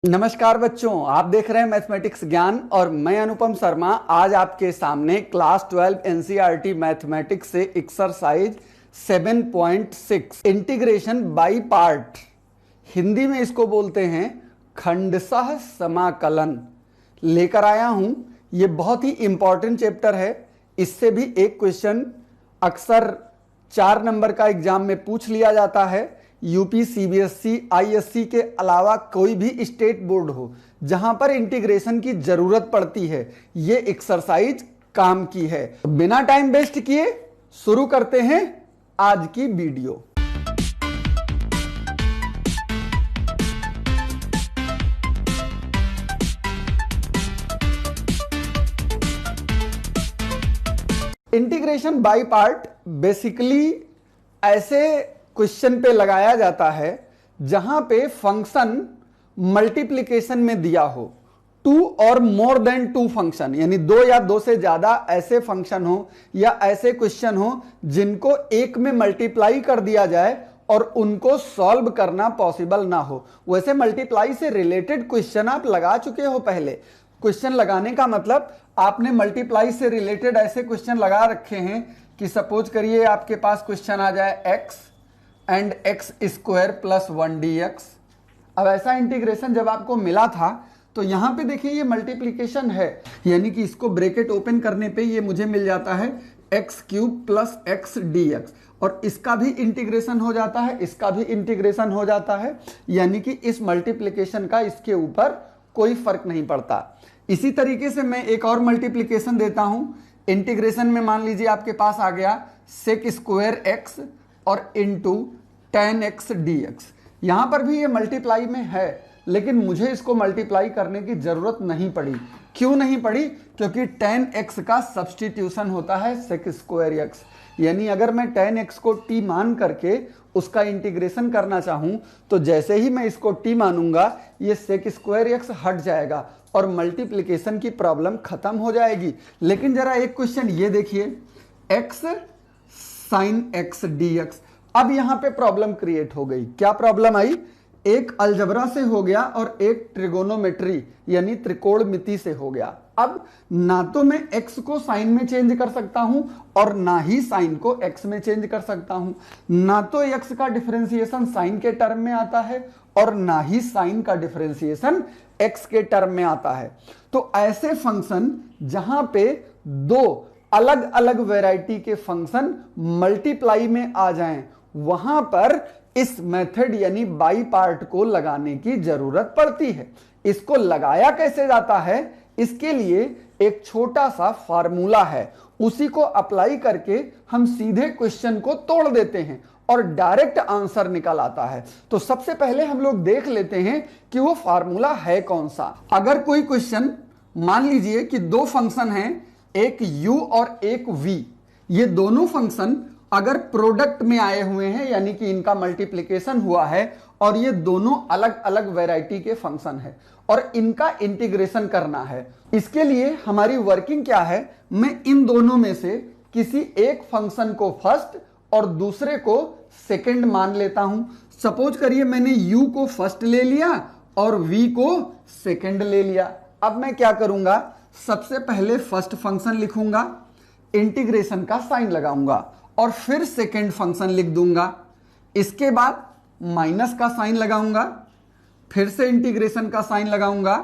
नमस्कार बच्चों, आप देख रहे हैं मैथमेटिक्स ज्ञान और मैं अनुपम शर्मा आज आपके सामने क्लास 12 एनसीईआरटी मैथमेटिक्स से exercise 7.6 integration by part, Hindi में इसको बोलते हैं खंडशः समाकलन लेकर आया हूं। ये बहुत ही इंपॉर्टेंट चैप्टर है। इससे भी एक क्वेश्चन अक्सर 4 नंबर का एग्जाम में पूछ लिया जाता है। यूपी, सीबीएसई, आईएससी के अलावा कोई भी स्टेट बोर्ड हो जहां पर इंटीग्रेशन की जरूरत पड़ती है, ये एक्सरसाइज काम की है। बिना टाइम वेस्ट किए शुरू करते हैं आज की video. Integration by part basically ऐसे क्वेश्चन पे लगाया जाता है जहां पे फंक्शन मल्टीप्लिकेशन में दिया हो, 2 और मोर देन 2 फंक्शन, यानी 2 या 2 से ज्यादा ऐसे फंक्शन हो या ऐसे क्वेश्चन हो जिनको एक में मल्टीप्लाई कर दिया जाए और उनको सॉल्व करना पॉसिबल ना हो। वैसे मल्टीप्लाई से रिलेटेड क्वेश्चन आप लगा चुके हो पहले। क्वेश्चन लगाने का मतलब आपने मल्टीप्लाई से रिलेटेड ऐसे क्वेश्चन लगा रखे हैं कि सपोज करिए आपके पास क्वेश्चन आ जाए x and x square plus 1 dx। अब ऐसा इंटीग्रेशन जब आपको मिला था तो यहां पे देखिए ये मल्टीप्लिकेशन है, यानी कि इसको ब्रैकेट ओपन करने पे ये मुझे मिल जाता है x cube plus x dx, और इसका भी इंटीग्रेशन हो जाता है, इसका भी इंटीग्रेशन हो जाता है, यानी कि इस मल्टीप्लिकेशन का इसके ऊपर कोई फर्क नहीं पड़ता। इसी तरीके से मैं एक और मल्टीप्लिकेशन देता हूं। इंटीग्रेशन में मान लीजिए आपके पास आ गया सेक स्क्वायर एक्स और इंटू tan x dx। यहां पर भी ये मल्टीप्लाई में है, लेकिन मुझे इसको मल्टीप्लाई करने की जरूरत नहीं पड़ी। क्यों नहीं पड़ी? क्योंकि tan x का सब्सटीट्यूशन होता है sec स्क्वायर x, यानी अगर मैं tan x को t मान करके उसका इंटीग्रेशन करना चाहूं तो जैसे ही मैं इसको t मानूंगा ये sec स्क्वायर x हट जाएगा और मल्टीप्लिकेशन की प्रॉब्लम खत्म हो जाएगी। लेकिन जरा एक क्वेश्चन ये देखिए, x sin x dx। अब यहां पे प्रॉब्लम क्रिएट हो गई। क्या प्रॉब्लम आई? एक अलजबरा से हो गया और एक ट्रिगोनोमेट्री यानी त्रिकोणमिति से हो गया। अब ना तो मैं x को साइन में चेंज कर सकता हूं और ना ही साइन को x में चेंज कर सकता हूं। ना तो x का डिफरेंशिएशन साइन के टर्म में आता है और ना ही साइन का डिफरेंशिएशन x के टर्म में आता है। तो ऐसे फंक्शन जहां पे दो अलग अलग वैरायटी के फंक्शन मल्टीप्लाई में आ जाएं, वहां पर इस मेथड यानी बाई पार्ट को लगाने की जरूरत पड़ती है। इसको लगाया कैसे जाता है, इसके लिए एक छोटा सा फार्मूला है, उसी को अप्लाई करके हम सीधे क्वेश्चन को तोड़ देते हैं और डायरेक्ट आंसर निकल आता है। तो सबसे पहले हम लोग देख लेते हैं कि वो फार्मूला है कौन सा। अगर कोई क्वेश्चन, मान लीजिए कि 2 फंक्शन हैं, एक u और एक v, ये दोनों फंक्शन अगर प्रोडक्ट में आए हुए हैं यानी कि इनका मल्टीप्लिकेशन हुआ है और ये दोनों अलग अलग वैरायटी के फंक्शन है और इनका इंटीग्रेशन करना है, इसके लिए हमारी वर्किंग क्या है? मैं इन दोनों में से किसी एक फंक्शन को फर्स्ट और दूसरे को सेकंड मान लेता हूं। सपोज करिए मैंने u को फर्स्ट ले लिया और v को सेकंड ले लिया। अब मैं क्या करूंगा? सबसे पहले फर्स्ट फंक्शन लिखूंगा, इंटीग्रेशन का साइन लगाऊंगा और फिर सेकंड फंक्शन लिख दूंगा। इसके बाद माइनस का साइन लगाऊंगा, फिर से इंटीग्रेशन का साइन लगाऊंगा,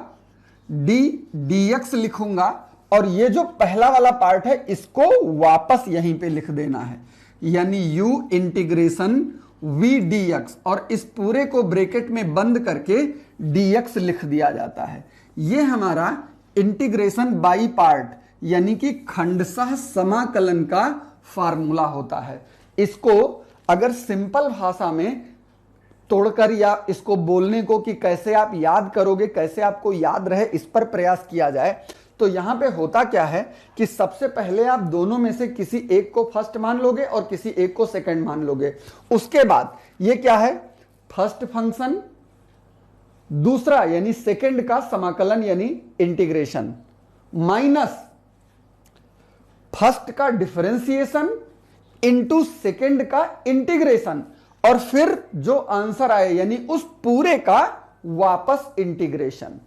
dx लिखूंगा और ये जो पहला वाला पार्ट है इसको वापस यहीं पे लिख देना है, यानी u इंटीग्रेशन v dx, और इस पूरे को ब्रैकेट में बंद करके dx लिख दिया जाता है। ये हमारा इंटीग्रेशन बाई पार्ट यानी कि खंडशः समाकलन का फार्मूला होता है। इसको अगर सिंपल भाषा में तोड़कर या इसको बोलने को कि कैसे आप याद करोगे, कैसे आपको याद रहे, इस पर प्रयास किया जाए तो यहां पे होता क्या है कि सबसे पहले आप दोनों में से किसी एक को फर्स्ट मान लोगे और किसी एक को सेकंड मान लोगे। उसके बाद ये क्या है? फर्स्ट फंक्शन दूसरा यानी सेकंड का समाकलन यानी इंटीग्रेशन, माइनस फर्स्ट का डिफरेंशिएशन इंटू सेकंड का इंटीग्रेशन, और फिर जो आंसर आए यानी उस पूरे का वापस इंटीग्रेशन।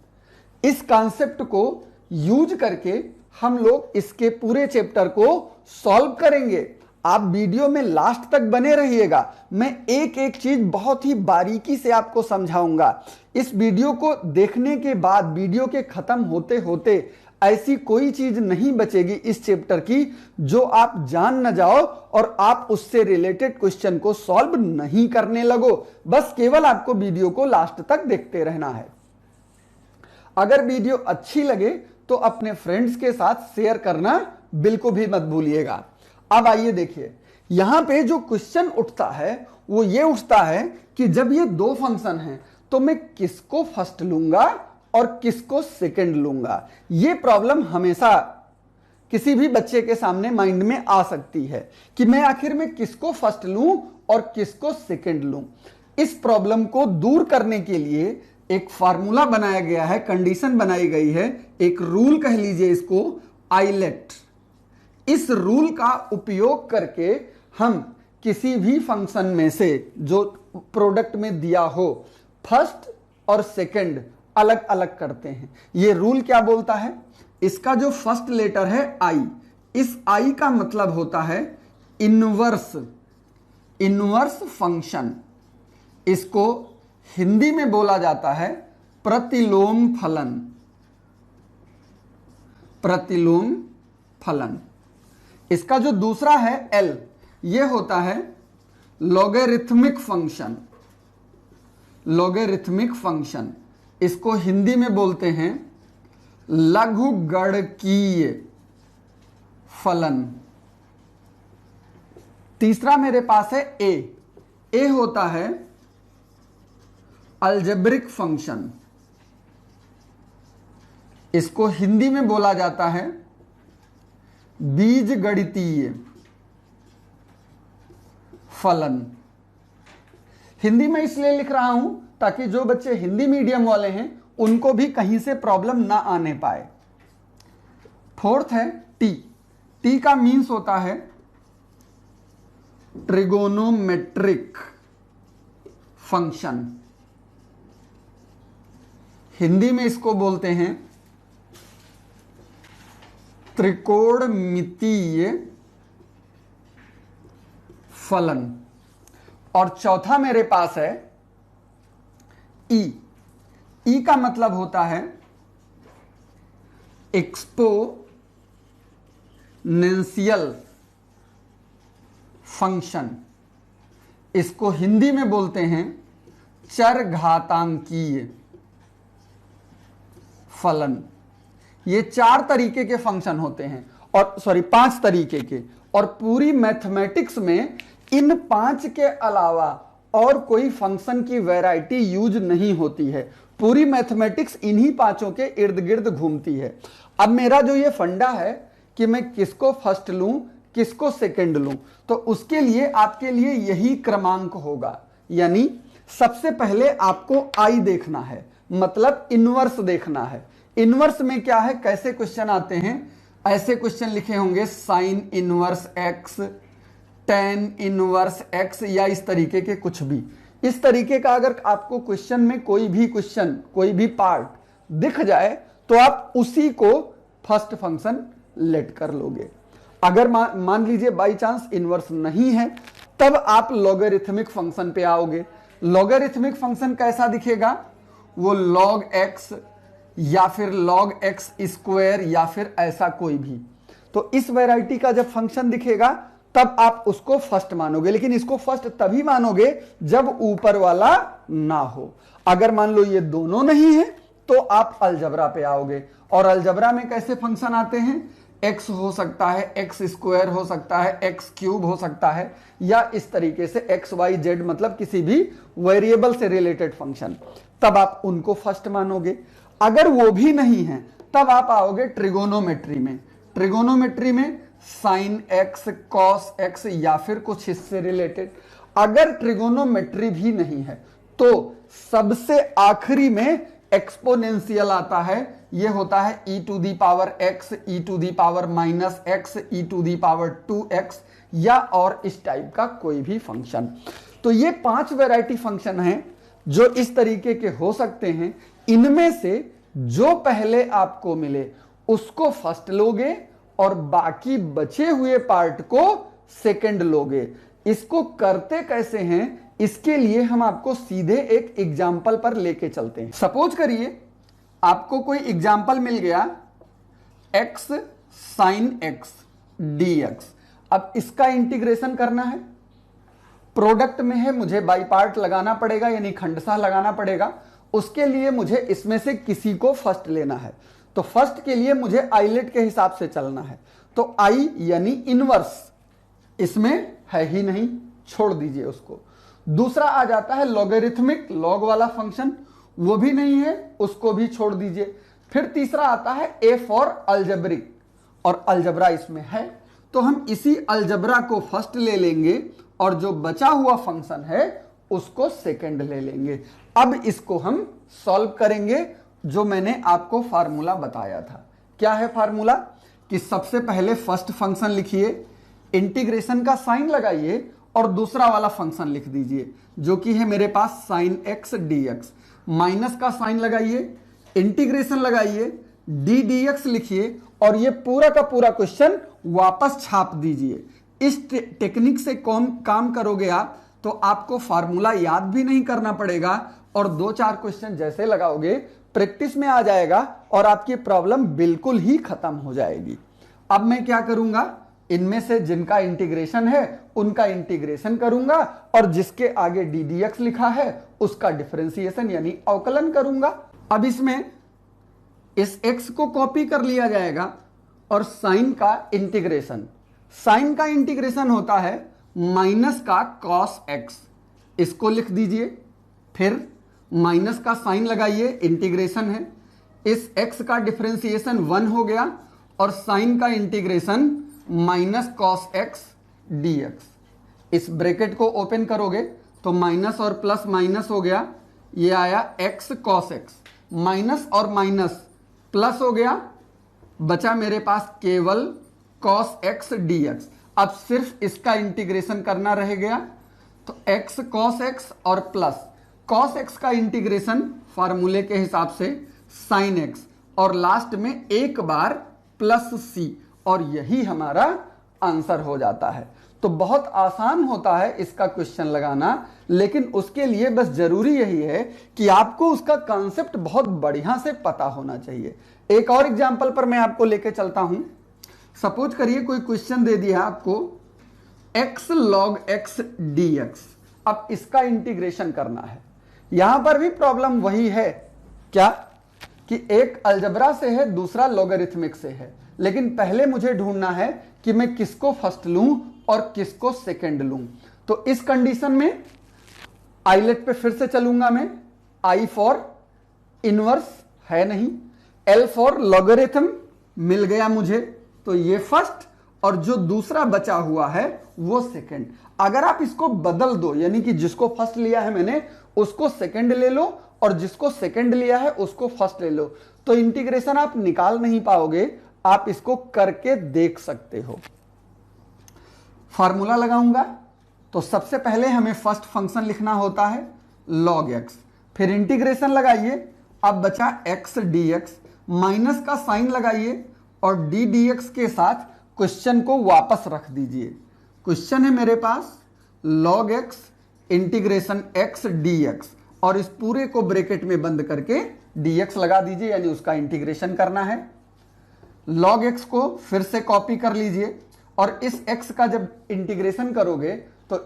इस कॉन्सेप्ट को यूज करके हम लोग इसके पूरे चैप्टर को सॉल्व करेंगे। आप वीडियो में लास्ट तक बने रहिएगा, मैं एक एक चीज बहुत ही बारीकी से आपको समझाऊंगा। इस वीडियो को देखने के बाद वीडियो के खत्म होते होते ऐसी कोई चीज नहीं बचेगी इस चैप्टर की जो आप जान न जाओ और आप उससे रिलेटेड क्वेश्चन को सॉल्व नहीं करने लगो। बस केवल आपको वीडियो को लास्ट तक देखते रहना है। अगर वीडियो अच्छी लगे तो अपने फ्रेंड्स के साथ शेयर करना बिल्कुल भी मत भूलिएगा। अब आइए देखिए, यहां पे जो क्वेश्चन उठता है वो ये उठता है कि जब ये दो फंक्शन हैं तो मैं किसको फर्स्ट लूंगा और किसको सेकंड लूंगा। ये प्रॉब्लम हमेशा किसी भी बच्चे के सामने माइंड में आ सकती है कि मैं आखिर में किसको फर्स्ट लूं और किसको सेकंड लूं। इस प्रॉब्लम को दूर करने के लिए एक फार्मूला बनाया गया है, कंडीशन बनाई गई है, एक रूल कह लीजिए इसको, आइलेट। इस रूल का उपयोग करके हम किसी भी फंक्शन में से जो प्रोडक्ट में दिया हो फर्स्ट और सेकंड अलग अलग करते हैं। यह रूल क्या बोलता है, इसका जो फर्स्ट लेटर है आई, इस आई का मतलब होता है इनवर्स, इनवर्स फंक्शन। इसको हिंदी में बोला जाता है प्रतिलोम फलन, प्रतिलोम फलन। इसका जो दूसरा है एल, यह होता है लॉगरिथमिक फंक्शन, लॉगरिथमिक फंक्शन। इसको हिंदी में बोलते हैं लघुगणकीय फलन। तीसरा मेरे पास है ए होता है अलजेब्रिक फंक्शन। इसको हिंदी में बोला जाता है बीजगणितीय फलन। हिंदी में इसलिए लिख रहा हूं ताकि जो बच्चे हिंदी मीडियम वाले हैं उनको भी कहीं से प्रॉब्लम ना आने पाए। फोर्थ है टी। टी का मीन्स होता है ट्रिगोनोमेट्रिक फंक्शन। हिंदी में इसको बोलते हैं त्रिकोणमितीय फलन। और चौथा मेरे पास है ई। ई का मतलब होता है एक्सपोनेंशियल फंक्शन। इसको हिंदी में बोलते हैं चरघातांकीय फलन। ये 4 तरीके के फंक्शन होते हैं, और सॉरी 5 तरीके के, और पूरी मैथमेटिक्स में इन 5 के अलावा और कोई फंक्शन की वैरायटी यूज नहीं होती है। पूरी मैथमेटिक्स इन्हीं 5 के इर्द गिर्द घूमती है। अब मेरा जो ये फंडा है कि मैं किसको फर्स्ट लूं किसको सेकंड लूं, तो उसके लिए आपके लिए यही क्रमांक होगा। यानी सबसे पहले आपको आई देखना है, मतलब इनवर्स देखना है। इनवर्स में क्या है, कैसे क्वेश्चन आते हैं, ऐसे क्वेश्चन लिखे होंगे sign inverse x, tan inverse x, या इस तरीके के कुछ भी। इस तरीके का अगर आपको क्वेश्चन में कोई भी क्वेश्चन, कोई भी पार्ट दिख जाए तो आप उसी को फर्स्ट फंक्शन लेट कर लोगे। अगर मान लीजिए बाई चांस इनवर्स नहीं है, तब आप लॉगरिथमिक फंक्शन पे आओगे। लॉगरिथमिक फंक्शन कैसा दिखेगा, वो log x या फिर log x स्क्वायर या फिर ऐसा कोई भी। तो इस वैरायटी का जब फंक्शन दिखेगा तब आप उसको फर्स्ट मानोगे, लेकिन इसको फर्स्ट तभी मानोगे जब ऊपर वाला ना हो। अगर मान लो ये दोनों नहीं है तो आप अलजबरा पे आओगे, और अलजबरा में कैसे फंक्शन आते हैं, x हो सकता है, x स्क्वायर हो सकता है, x क्यूब हो सकता है, या इस तरीके से x y z, मतलब किसी भी वेरिएबल से रिलेटेड फंक्शन, तब आप उनको फर्स्ट मानोगे। अगर वो भी नहीं है तब आप आओगे ट्रिगोनोमेट्री में। ट्रिगोनोमेट्री में साइन एक्स, कॉस एक्स, या फिर कुछ इससे रिलेटेड। अगर ट्रिगोनोमेट्री भी नहीं है तो सबसे आखिरी में एक्सपोनेंशियल आता है। यह होता है e to the power x, e to the power minus x, e to the power 2x, या और इस टाइप का कोई भी फंक्शन। तो ये 5 वैरायटी फंक्शन हैं जो इस तरीके के हो सकते हैं, इनमें से जो पहले आपको मिले उसको फर्स्ट लोगे और बाकी बचे हुए पार्ट को सेकंड लोगे। इसको करते कैसे हैं, इसके लिए हम आपको सीधे एक एग्जाम्पल पर लेके चलते हैं। सपोज करिए आपको कोई एग्जाम्पल मिल गया x sin x dx। अब इसका इंटीग्रेशन करना है, प्रोडक्ट में है, मुझे बाई पार्ट लगाना पड़ेगा यानी खंडशः लगाना पड़ेगा। उसके लिए मुझे इसमें से किसी को फर्स्ट लेना है, तो फर्स्ट के लिए मुझे आइलेट के हिसाब से चलना है। तो आई यानी इनवर्स इसमें है ही नहीं, छोड़ दीजिए उसको। दूसरा आ जाता है लॉगरिथमिक, लॉग वाला फंक्शन, वो भी नहीं है, उसको भी छोड़ दीजिए। फिर तीसरा आता है ए फॉर अलजेब्रिक, और अलजबरा इसमें है, तो हम इसी अलजबरा को फर्स्ट ले लेंगे और जो बचा हुआ फंक्शन है उसको सेकंड ले लेंगे। अब इसको हम सॉल्व करेंगे, जो मैंने आपको फार्मूला बताया था। क्या है फार्मूला? कि सबसे पहले फर्स्ट फंक्शन लिखिए, इंटीग्रेशन का साइन लगाइए और दूसरा वाला फंक्शन लिख दीजिए जो कि है मेरे पास sin x dx। माइनस का साइन लगाइए, इंटीग्रेशन लगाइए, डी dx लिखिए और ये पूरा का पूरा क्वेश्चन वापस छाप दीजिए। इस टेक्निक से कौन काम करोगे आप, तो आपको फार्मूला याद भी नहीं करना पड़ेगा और 2-4 क्वेश्चन जैसे लगाओगे प्रैक्टिस में आ जाएगा और आपकी प्रॉब्लम बिल्कुल ही खत्म हो जाएगी। अब मैं क्या करूंगा, इनमें से जिनका इंटीग्रेशन है उनका इंटीग्रेशन करूंगा और जिसके आगे डी dx लिखा है उसका डिफरेंशिएशन यानी अवकलन करूंगा। अब इसमें इस x को कॉपी कर लिया जाएगा और साइन का इंटीग्रेशन, साइन का इंटीग्रेशन होता है माइनस का cos x, इसको लिख दीजिए। फिर माइनस का साइन लगाइए, इंटीग्रेशन है, इस x का डिफरेंशिएशन 1 हो गया और साइन का integration minus cos x dx। इस ब्रैकेट को ओपन करोगे तो माइनस और प्लस माइनस हो गया, ये आया x cos x, माइनस और माइनस प्लस हो गया, बचा मेरे पास केवल cos x dx। अब सिर्फ इसका इंटीग्रेशन करना रह गया, तो x cos x और प्लस cos x का इंटीग्रेशन फार्मूले के हिसाब से sin x और लास्ट में एक बार प्लस c, और यही हमारा आंसर हो जाता है। तो बहुत आसान होता है इसका क्वेश्चन लगाना, लेकिन उसके लिए बस जरूरी यही है कि आपको उसका कॉन्सेप्ट बहुत बढ़िया से पता होना चाहिए। एक और एग्जांपल पर मैं आपको लेके चलता हूं। सपोज करिए कोई क्वेश्चन दे दिया आपको x log x dx। अब इसका इंटीग्रेशन करना है। यहां पर भी प्रॉब्लम वही है, क्या कि एक अलजबरा से है, दूसरा लॉगरिथमिक से है, लेकिन पहले मुझे ढूंढना है कि मैं किसको फर्स्ट लूं और किसको सेकंड लूं। तो इस कंडीशन में आइलेट पे फिर से चलूंगा मैं, आई फॉर इनवर्स है नहीं, एल फॉर लॉगरिथम मिल गया मुझे, तो ये फर्स्ट और जो दूसरा बचा हुआ है वो सेकंड। अगर आप इसको बदल दो, यानी कि जिसको फर्स्ट लिया है मैंने उसको सेकंड ले लो और जिसको सेकंड लिया है उसको फर्स्ट ले लो, तो इंटीग्रेशन आप निकाल नहीं पाओगे। आप इसको करके देख सकते हो। फार्मूला लगाऊंगा तो सबसे पहले हमें फर्स्ट फंक्शन लिखना होता है log x, फिर इंटीग्रेशन लगाइए, अब बचा x dx, माइनस का साइन लगाइए और d dx के साथ क्वेश्चन को वापस रख दीजिए। क्वेश्चन है मेरे पास log x integration x dx और इस पूरे को ब्रैकेट में बंद करके dx लगा दीजिए, यानी उसका इंटीग्रेशन करना है। log x को फिर से कॉपी कर लीजिए और इस x का जब इंटीग्रेशन करोगे तो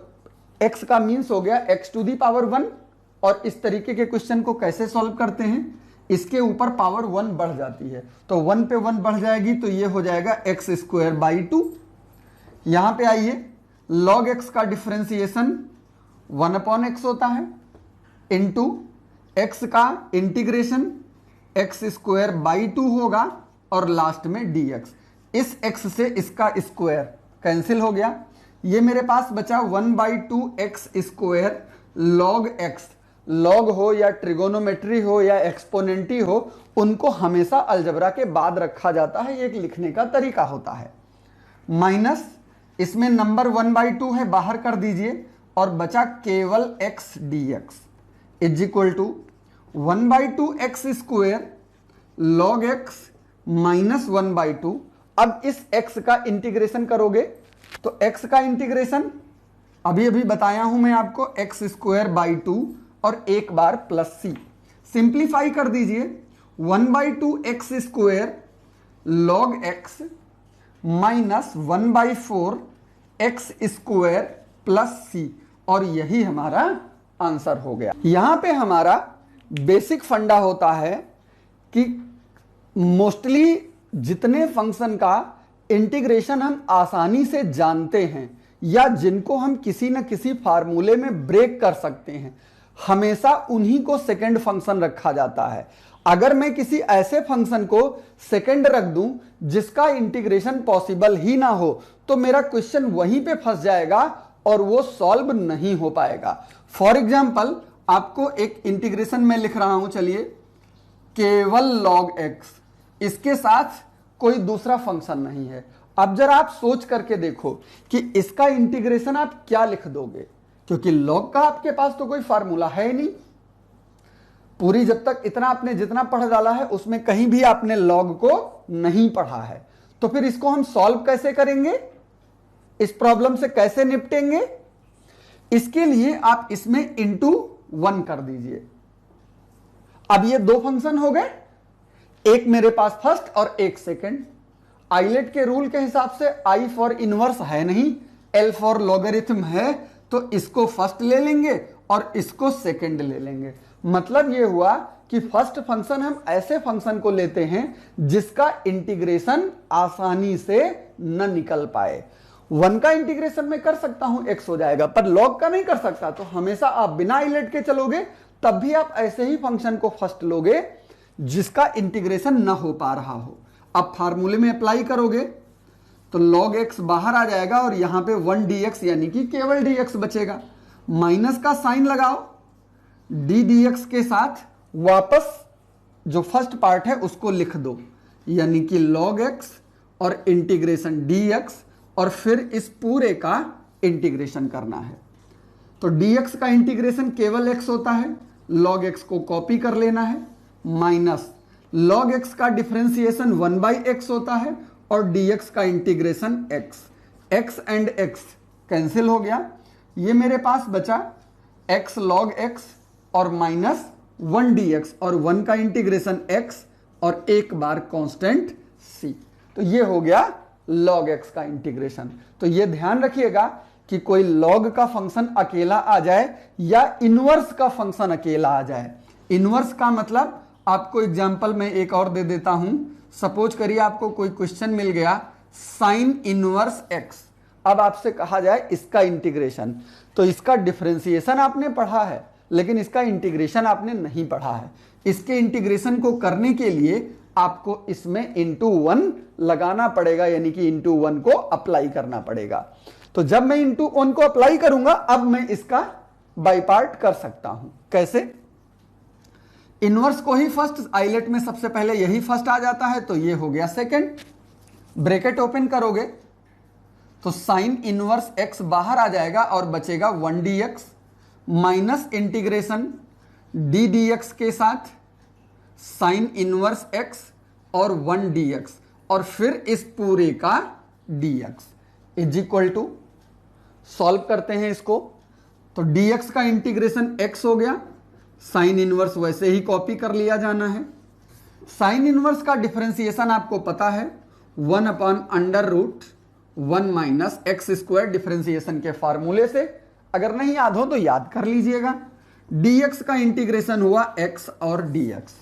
x का मीन्स हो गया x टू दी पावर 1। और इस तरीके के क्वेश्चन को कैसे सॉल्व करते हैं, इसके ऊपर पावर 1 बढ़ जाती है, तो 1 पे 1 बढ़ जाएगी, तो ये हो जाएगा x स्क्वायर बाई 2। यहां पे आइए, log x का डिफरेंशिएशन 1/x होता है, इंटू x का इंटीग्रेशन x स्क्वायर बाई 2 होगा और लास्ट में dx। इस x से इसका स्क्वायर कैंसिल हो गया, ये मेरे पास बचा 1/2x square log x। Log हो या ट्रिगोनोमेट्री हो या एक्सपोनेंटी हो, उनको हमेशा अलजबरा के बाद रखा जाता है, ये एक लिखने का तरीका होता है। माइनस इसमें नंबर 1/2 है, बाहर कर दीजिए और बचा केवल x dx। Is equal to 1/2 x² log x minus 1/2। अब इस x का इंटीग्रेशन करोगे तो x का इंटीग्रेशन अभी अभी बताया हूं मैं आपको, x² 2 और एक बार प्लस c। सिंप्लीफाई कर दीजिए, 1/2 x² log x minus 1/4 x² plus c, और यही हमारा आंसर हो गया। यहां पे हमारा बेसिक फंडा होता है कि मोस्टली जितने फंक्शन का इंटीग्रेशन हम आसानी से जानते हैं या जिनको हम किसी न किसी फार्मूले में ब्रेक कर सकते हैं, हमेशा उन्हीं को सेकंड फंक्शन रखा जाता है। अगर मैं किसी ऐसे फंक्शन को सेकंड रख दूं जिसका इंटीग्रेशन पॉसिबल ही ना हो, तो मेरा क्वेश्चन वहीं पे फंस जाएगा और वो सॉल्व नहीं हो पाएगा। फॉर एग्जाम्पल आपको एक इंटीग्रेशन में लिख रहा हूं, चलिए, केवल log x, इसके साथ कोई दूसरा फंक्शन नहीं है। अब जरा आप सोच करके देखो कि इसका इंटीग्रेशन आप क्या लिख दोगे, क्योंकि log का आपके पास तो कोई फार्मूला है नहीं। पूरी जब तक इतना आपने जितना पढ़ डाला है उसमें कहीं भी आपने log को नहीं पढ़ा है, तो फिर इसको हम सॉल्व कैसे करेंगे, इस प्रॉब्लम से कैसे निपटेंगे? इसके लिए आप इसमें इंटू 1 कर दीजिए। अब ये दो फंक्शन हो गए, एक मेरे पास फर्स्ट और एक सेकंड। आइलेट के रूल के हिसाब से I फॉर इनवर्स है नहीं, L फॉर लॉगरिथम है, तो इसको फर्स्ट ले लेंगे और इसको सेकंड ले लेंगे। मतलब ये हुआ कि फर्स्ट फंक्शन हम ऐसे फंक्शन को लेते हैं जिसका इंटीग्रेशन आसानी से न निकल पाए। 1 का इंटीग्रेशन मैं कर सकता हूं, x हो जाएगा, पर log का नहीं कर सकता, तो हमेशा आप बिना आइलेट के चलोगे, तब भी आप ऐसे ही फंक्शन को फर्स्ट लोगे जिसका इंटीग्रेशन न हो पा रहा हो। अब फार्मूले में अप्लाई करोगे तो log x बाहर आ जाएगा और यहां पे 1 dx यानी कि केवल dx बचेगा। माइनस का साइन लगाओ, d dx के साथ वापस जो फर्स्ट पार्ट है उसको लिख दो, यानी कि log x और इंटीग्रेशन dx, और फिर इस पूरे का इंटीग्रेशन करना है। तो dx का इंटीग्रेशन केवल x होता है, log x को कॉपी कर लेना है, माइनस log x का डिफरेंशिएशन 1/x होता है और dx का integration x। x and x cancel हो गया, ये मेरे पास बचा x log x और माइनस 1 dx और 1 का इंटीग्रेशन x और एक बार कांस्टेंट c। तो ये हो गया log x का इंटीग्रेशन। तो ये ध्यान रखिएगा कि कोई log का फंक्शन अकेला आ जाए या इनवर्स का फंक्शन अकेला आ जाए। इनवर्स का मतलब आपको एग्जांपल में एक और दे देता हूं। सपोज करिए आपको कोई क्वेश्चन मिल गया साइन इनवर्स x, अब आपसे कहा जाए इसका इंटीग्रेशन, तो इसका डिफरेंशिएशन आपने पढ़ा है लेकिन इसका इंटीग्रेशन आपने नहीं पढ़ा है। इसके इंटीग्रेशन को करने के लिए आपको इसमें इंटू 1 लगाना पड़ेगा, यानी कि इंटू 1 को अप्लाई करना पड़ेगा। तो जब मैं इंटू 1 को अप्लाई करूंगा, अब मैं इसका बाई पार्ट कर सकता हूं। कैसे? इनवर्स को ही फर्स्ट, आइलेट में सबसे पहले यही फर्स्ट आ जाता है, तो ये हो गया सेकंड। ब्रैकेट ओपन करोगे तो साइन इनवर्स x बाहर आ जाएगा और बचेगा 1 dx minus integration d dx के साथ साइन इनवर्स x और 1 dx और फिर इस पूरे का dx is equal to, solve करते हैं इसको, तो dx का इंटीग्रेशन x हो गया, साइन इनवर्स वैसे ही कॉपी कर लिया जाना है। साइन इनवर्स का डिफरेंशिएशन आपको पता है 1/√1 माइनस x² डिफरेंशिएशन के फार्मूले से, अगर नहीं याद हो तो याद कर लीजिएगा। dx का इंटीग्रेशन हुआ x और dx।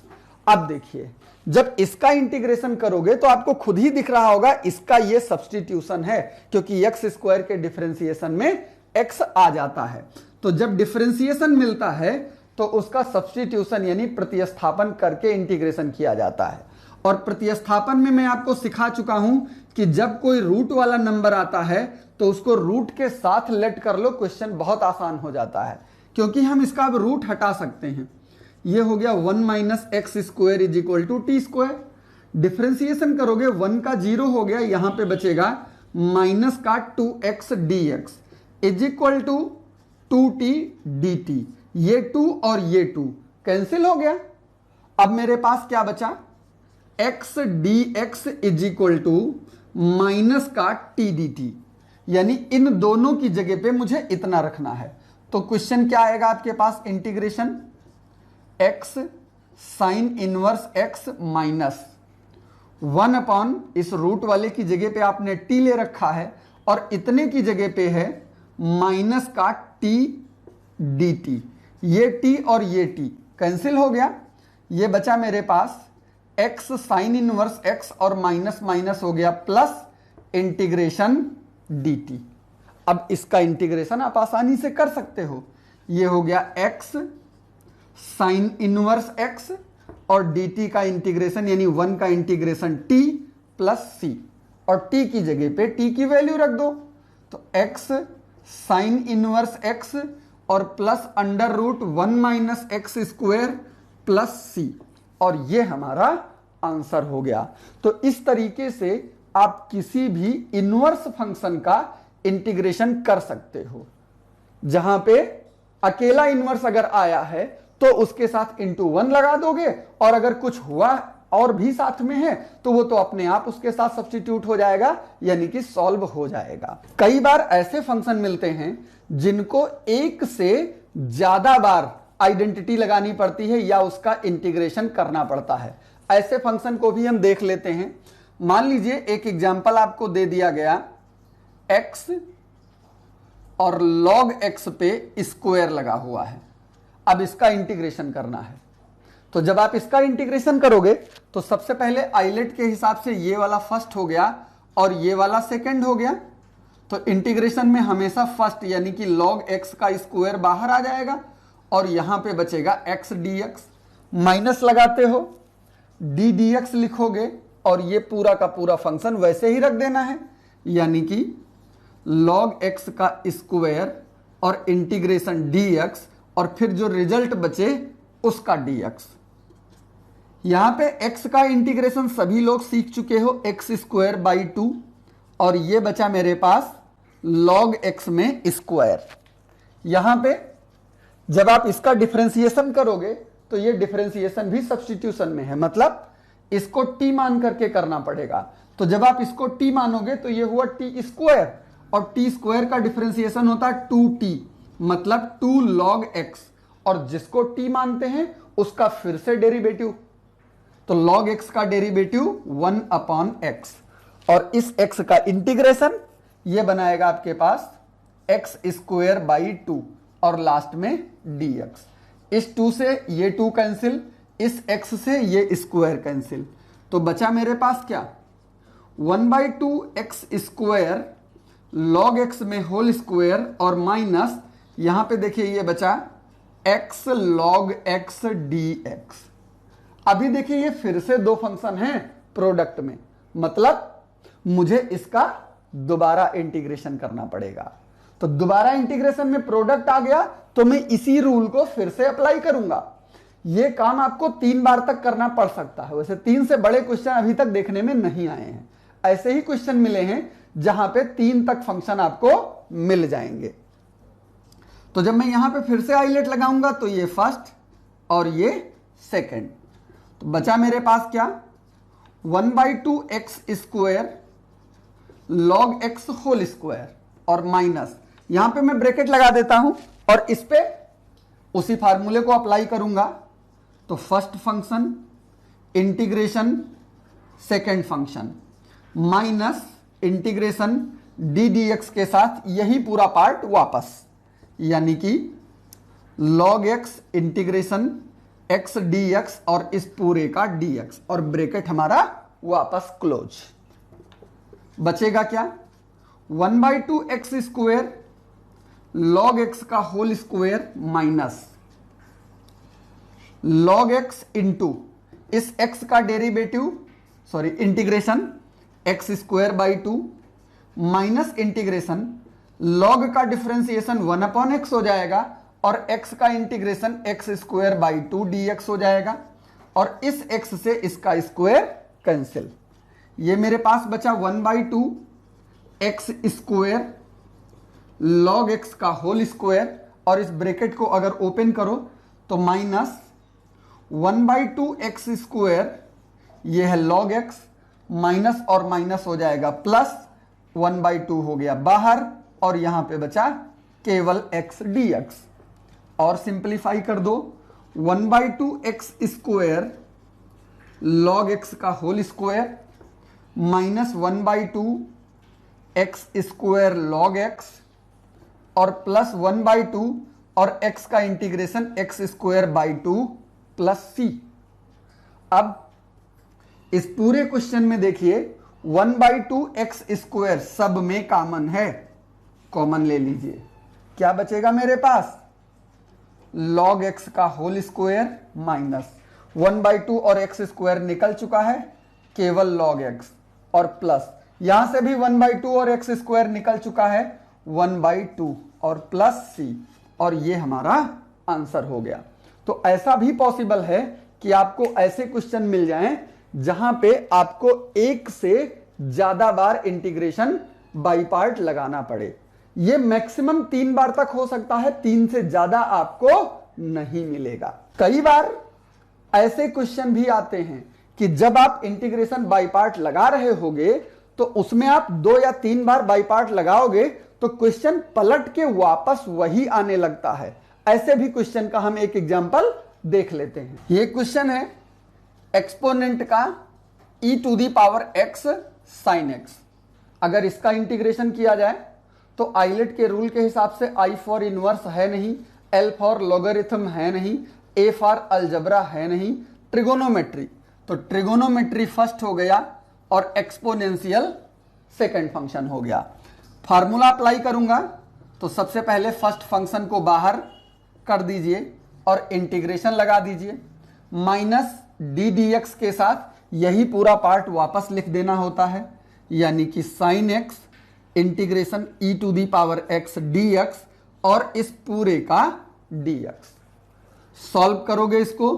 अब देखिए जब इसका इंटीग्रेशन करोगे तो आपको खुद ही दिख रहा होगा इसका ये सब्स्टिट्यूशन है, क्योंकि x² के डिफरेंशिएशन में x आ जाता है। तो जब डिफरेंशिएशन मिलता है तो उसका सब्स्टिट्यूशन यानी प्रतिस्थापन करके इंटीग्रेशन किया जाता है। और प्रतिस्थापन में मैं आपको सिखा चुका हूं कि जब कोई रूट वाला नंबर आता है तो उसको रूट के साथ लेट कर लो, क्वेश्चन बहुत आसान हो जाता है, क्योंकि हम इसका अब रूट हटा सकते हैं। ये हो गया 1 minus x² is equal to t²। Differentiation करोगे 1 का 0 हो गया, यहां पे बचेगा माइनस का 2x dx is equal to 2t dt। ये 2 और ये 2 कैंसिल हो गया। अब मेरे पास क्या बचा, x dx is equal to minus का t dt, यानी इन दोनों की जगह पे मुझे इतना रखना है। तो क्वेश्चन क्या आएगा आपके पास, integration x sine inverse x minus 1 upon इस रूट वाले की जगह पे आपने t ले रखा है और इतने की जगह पे है माइनस का t dt। ये t और ये t कैंसिल हो गया, ये बचा मेरे पास x साइन इनवर्स x और माइनस माइनस हो गया प्लस इंटीग्रेशन dt। अब इसका इंटीग्रेशन आप आसानी से कर सकते हो, ये हो गया x साइन इनवर्स x और dt का इंटीग्रेशन यानी 1 का इंटीग्रेशन t प्लस c, और t की जगह पे t की वैल्यू रख दो, तो x साइन इनवर्स x और plus under root 1 minus x square plus c, और ये हमारा आंसर हो गया। तो इस तरीके से आप किसी भी इनवर्स फंक्शन का इंटीग्रेशन कर सकते हो। जहां पे अकेला इनवर्स अगर आया है तो उसके साथ इंटू 1 लगा दोगे, और अगर कुछ हुआ और भी साथ में है तो वो तो अपने आप उसके साथ सब्स्टिट्यूट हो जाएगा, यानी कि सॉल्व हो जाएगा। कई बार ऐसे फंक्शन मिलते हैं जिनको एक से ज्यादा बार आइडेंटिटी लगानी पड़ती है या उसका इंटीग्रेशन करना पड़ता है। ऐसे फंक्शन को भी हम देख लेते हैं। मान लीजिए एक एग्जांपल आपको दे दिया गया, x और log x पे स्क्वायर लगा हुआ है, अब इसका इंटीग्रेशन करना है। तो जब आप इसका इंटीग्रेशन करोगे तो सबसे पहले आइलेट के हिसाब से ये वाला फर्स्ट हो गया और ये वाला सेकंड हो गया। तो इंटीग्रेशन में हमेशा फर्स्ट यानी कि log x का स्क्वायर बाहर आ जाएगा और यहां पे बचेगा x dx, माइनस लगाते हो d dx लिखोगे और ये पूरा का पूरा फंक्शन वैसे ही रख देना है, यानी कि log x का स्क्वायर और इंटीग्रेशन dx और फिर जो रिजल्ट बचे उसका dx। यहां पे x का इंटीग्रेशन सभी लोग सीख चुके हो, x स्क्वायर बाई 2, और ये बचा मेरे पास log x में स्क्वायर। यहां पे जब आप इसका डिफरेंशिएशन करोगे तो ये डिफरेंशिएशन भी सब्स्टिट्यूशन में है, मतलब इसको t मान करके करना पड़ेगा। तो जब आप इसको t मानोगे तो ये हुआ t स्क्वायर, और t स्क्वायर का डिफरेंशिएशन होता है 2t, मतलब 2 log x, और जिसको t मानते हैं उसका फिर से डेरिवेटिव, तो log x का डेरिवेटिव 1 अपॉन x, और इस x का इंटीग्रेशन ये बनाएगा आपके पास x स्क्वायर बाई 2 और लास्ट में dx। इस 2 से ये 2 कैंसिल, इस x से ये स्क्वायर कैंसिल, तो बचा मेरे पास क्या 1/2 x स्क्वायर log x में होल स्क्वायर और माइनस यहां पे देखिए ये बचा x log x dx। अभी देखिए ये फिर से दो फंक्शन हैं प्रोडक्ट में, मतलब मुझे इसका दोबारा इंटीग्रेशन करना पड़ेगा। तो दोबारा इंटीग्रेशन में प्रोडक्ट आ गया तो मैं इसी रूल को फिर से अप्लाई करूंगा। ये काम आपको 3 बार तक करना पड़ सकता है, वैसे 3 से बड़े क्वेश्चन अभी तक देखने में नहीं आए हैं। ऐसे ही क्वेश्चन मिले हैं जहां पे 3 तक फंक्शन आपको मिल जाएंगे। तो जब मैं यहां पे फिर से आइलेट लगाऊंगा तो ये फर्स्ट और ये सेकंड, तो बचा मेरे पास क्या 1/2 x square log x whole square और माइनस, यहां पे मैं ब्रैकेट लगा देता हूं और इस पे उसी फार्मूले को अप्लाई करूंगा। तो first function integration second function minus integration D dx के साथ यही पूरा पार्ट वापस, यानी कि log x integration x dx और इस पूरे का dx, और ब्रैकेट हमारा वापस क्लोज। बचेगा क्या 1/2 x स्क्वायर log x का whole square minus log x into इस x का derivative integration x square by 2 minus integration log का डिफरेंशिएशन 1 अपॉन x हो जाएगा और x का integration x square by 2 dx हो जाएगा, और इस x से इसका स्क्वायर कैंसिल। ये मेरे पास बचा 1/2 x स्क्वायर log x का होल स्क्वायर और इस ब्रैकेट को अगर ओपन करो तो माइनस 1/2 एक्स स्क्वायर, ये है log x, माइनस और माइनस हो जाएगा प्लस 1/2 हो गया बाहर, और यहां पे बचा केवल x dx। और सिंप्लीफाई कर दो, 1/2 एक्स स्क्वायर log x का whole square minus 1/2 X square log x और प्लस 1/2 और x का integration x square by 2 plus c। अब इस पूरे क्वेश्चन में देखिए 1/2 एक्स स्क्वायर सब में कॉमन है, कॉमन ले लीजिए, क्या बचेगा मेरे पास log x का होल स्क्वायर माइनस 1/2 और एक्स स्क्वायर निकल चुका है, केवल log x और प्लस यहां से भी 1/2 और एक्स स्क्वायर निकल चुका है, 1/2 और प्लस c, और ये हमारा आंसर हो गया। तो ऐसा भी पॉसिबल है कि आपको ऐसे क्वेश्चन मिल जाएं जहां पे आपको एक से ज्यादा बार इंटीग्रेशन बाई पार्ट लगाना पड़े। ये मैक्सिमम 3 बार तक हो सकता है, 3 से ज्यादा आपको नहीं मिलेगा। कई बार ऐसे क्वेश्चन भी आते हैं कि जब आप इंटीग्रेशन बाई पार्ट लगा रहे होगे तो उसमें आप 2 या 3 बार बाई पार्ट लगाओगे तो क्वेश्चन पलट के वापस वही आने लगता है। ऐसे भी क्वेश्चन का हम एक एग्जांपल देख लेते हैं। ये क्वेश्चन है एक्सपोनेंट का e⁻x sin x। अगर इसका इंटीग्रेशन किया जाए तो आइलेट के रूल के हिसाब से I फॉर इनवर्स है नहीं, L फॉर लॉगरिथम है नहीं, A फॉर अलजबरा है नहीं, ट्रिगोनोमेट्री, तो ट्रिगोनोमेट्री फर्स्ट हो गया और एक्सपोनेंशियल सेकंड फंक्शन हो गया। फार्मूला अप्लाई करूंगा तो सबसे पहले फर्स्ट फंक्शन को बाहर कर दीजिए और इंटीग्रेशन लगा दीजिए, माइनस डी डी एक्स के साथ यही पूरा पार्ट वापस लिख देना होता है, यानी कि sine x integration e⁻x dx और इस पूरे का dx। सॉल्व करोगे इसको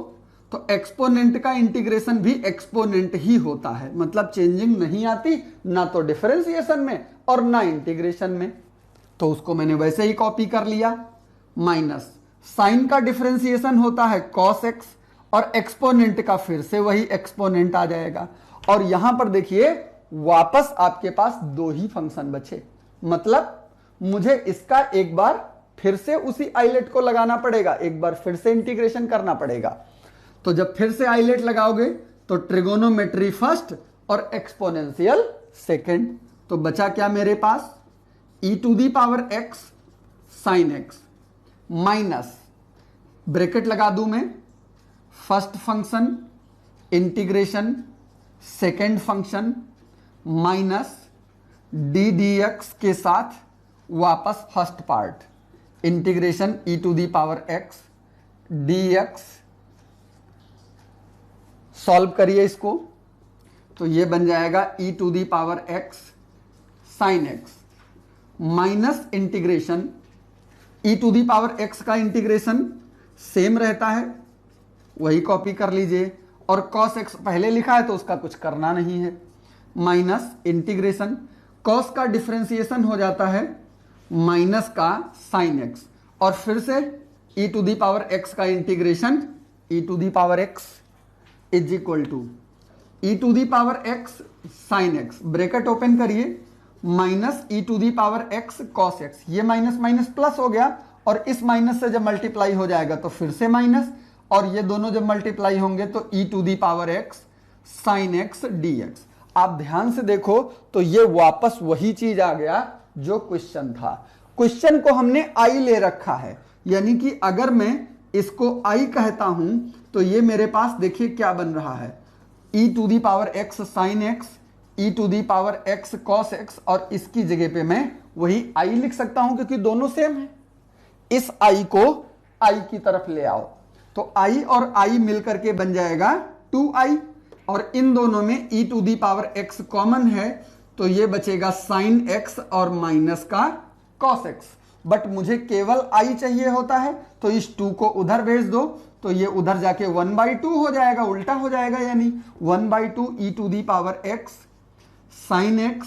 तो एक्सपोनेंट का इंटीग्रेशन भी एक्सपोनेंट ही होता है, मतलब चेंजिंग नहीं आती ना तो डिफरेंशिएशन में और ना इंटीग्रेशन में। तो उसको मैंने वैसे ही कॉपी कर लिया, माइनस साइन का डिफरेंशिएशन होता है cos x और एक्सपोनेंट का फिर से वही एक्सपोनेंट आ जाएगा। और यहां पर देखिए वापस आपके पास 2 ही फंक्शन बचे, मतलब मुझे इसका एक बार फिर से उसी आइलेट को लगाना पड़ेगा, एक बार फिर से इंटीग्रेशन करना पड़ेगा। तो जब फिर से आइलेट लगाओगे तो ट्रिगोनोमेट्री फर्स्ट और एक्सपोनेंशियल सेकंड। तो बचा क्या मेरे पास e⁻x sin x minus bracket लगा दूं मैं, first function integration second function minus D D X के साथ वापस first part integration e⁻x dx। Solve करिए इसको तो ये बन जाएगा e⁻x sin x minus integration e⁻x का इंटीग्रेशन सेम रहता है, वही कॉपी कर लीजिए, और cos x पहले लिखा है तो उसका कुछ करना नहीं है, माइनस इंटीग्रेशन cos का डिफरेंशिएशन हो जाता है माइनस का sin x, और फिर से e⁻x का integration e⁻x is equal to e⁻x sin x, bracket open करिए, माइनस e⁻x cos x, ये माइनस माइनस प्लस हो गया, और इस माइनस से जब मल्टीप्लाई हो जाएगा तो फिर से माइनस, और ये दोनों जब मल्टीप्लाई होंगे तो e⁻x sin x dx। आप ध्यान से देखो तो ये वापस वही चीज आ गया जो क्वेश्चन था। क्वेश्चन को हमने i ले रखा है, यानी कि अगर मैं इसको i कहता हूं तो ये मेरे पास देखिए क्या बन रहा है, e⁻x sin x, e⁻x cos x, और इसकी जगह पे मैं वही i लिख सकता हूं क्योंकि दोनों सेम है। इस i को i की तरफ ले आओ तो i और i मिलकर के बन जाएगा 2i, और इन दोनों में e⁻x कॉमन है तो ये बचेगा sin x और माइनस का cos x। बट मुझे केवल i चाहिए होता है तो इस 2 को उधर भेज दो तो ये उधर जाके 1/2 हो जाएगा, उल्टा हो जाएगा, यानी 1/2 e⁻x sin x